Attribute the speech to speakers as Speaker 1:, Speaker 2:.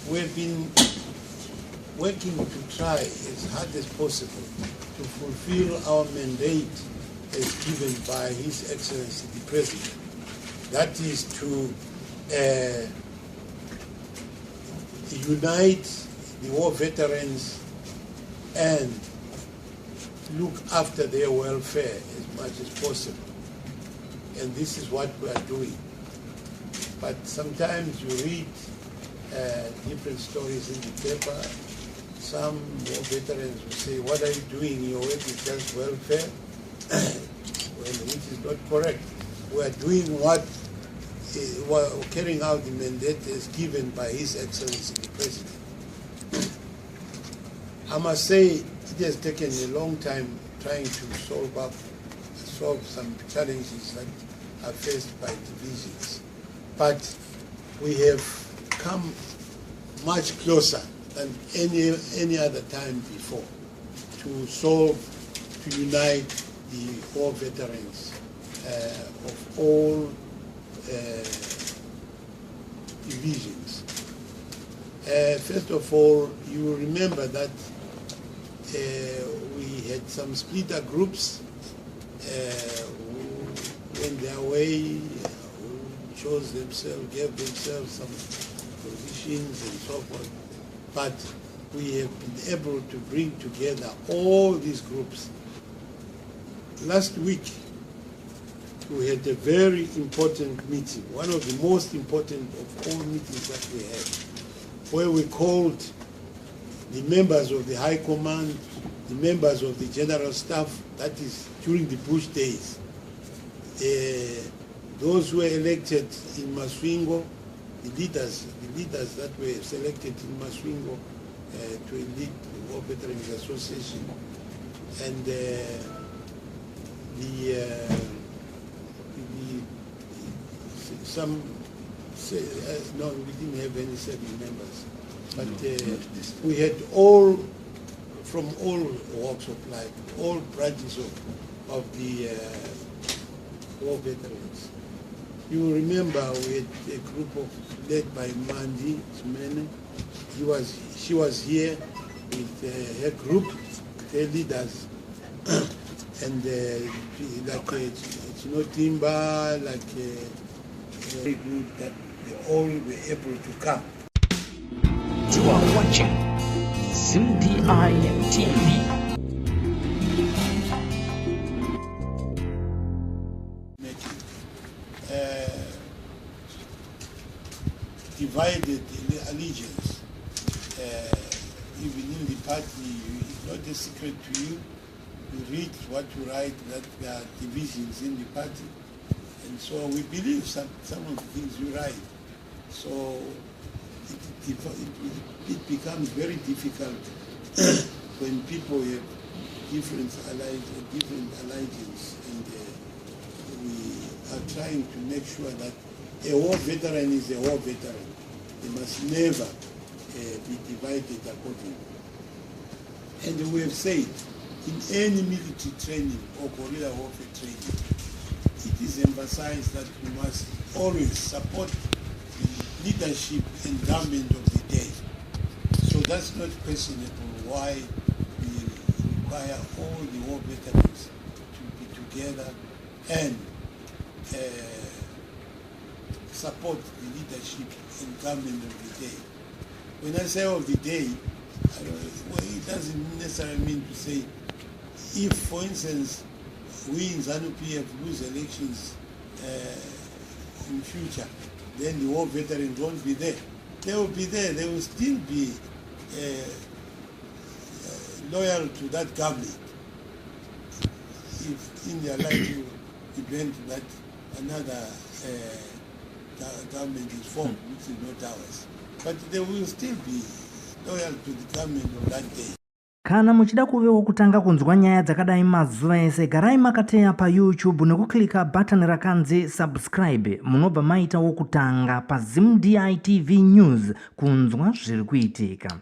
Speaker 1: we've been working to try as hard as possible to fulfill our mandate as given by His Excellency the President. That is to unite the war veterans and look after their welfare as much as possible. And this is what we are doing. But sometimes you read different stories in the paper. Some war veterans will say, what are you doing? Your work is just welfare, which is not correct. We are doing what we're carrying out the mandate as given by His Excellency the President. I must say it has taken a long time trying to solve some challenges that are faced by divisions. But we have come much closer than any other time before to unite the war veterans of all divisions. First of all, you will remember that we had some splitter groups who went their way, who chose themselves, gave themselves some positions and so forth. But we have been able to bring together all these groups. Last week, we had a very important meeting, one of the most important of all meetings that we had, where we called the members of the High Command, the members of the General Staff, that is during the Bush days, those who were elected in Masvingo, the leaders that were selected in Masvingo to lead the War Veterans Association, and no, we didn't have any serving members, but we had all from all walks of life, all branches of the war veterans. You will remember we had a group led by Mandi Chimene. She was here with her group, her leaders, and it's no timber, very good that they all were able to come.
Speaker 2: You are watching ZimdiTv.
Speaker 1: Divided allegiance, even in the party, it's not a secret to you. You read what you write, that there are divisions in the party. And so we believe some of the things you write. So it becomes very difficult when people have different allegiance, and we are trying to make sure that a war veteran is a war veteran. They must never be divided accordingly. And we have said, in any military training or guerrilla warfare training, it is emphasized that we must always support the leadership and government of the day. So that's not questionable why we require all the war veterans to be together and support the leadership and government of the day. When I say of the day, it doesn't necessarily mean to say if, for instance, we in Zanu PF lose elections in future, then the war veterans won't be there. They will be there. They will still be loyal to that government if in their life event that another government is formed, which is not ours. But they will still be loyal to the government of that day.
Speaker 2: Kana muchida kuvewo kutanga kunzwa nyaya dzakadai mazuva ese, garai makateya pa YouTube nekuklika button rakanzi subscribe. Munobva maita wokutanga pa ZimdiTv News kunzwa zviri kuitika.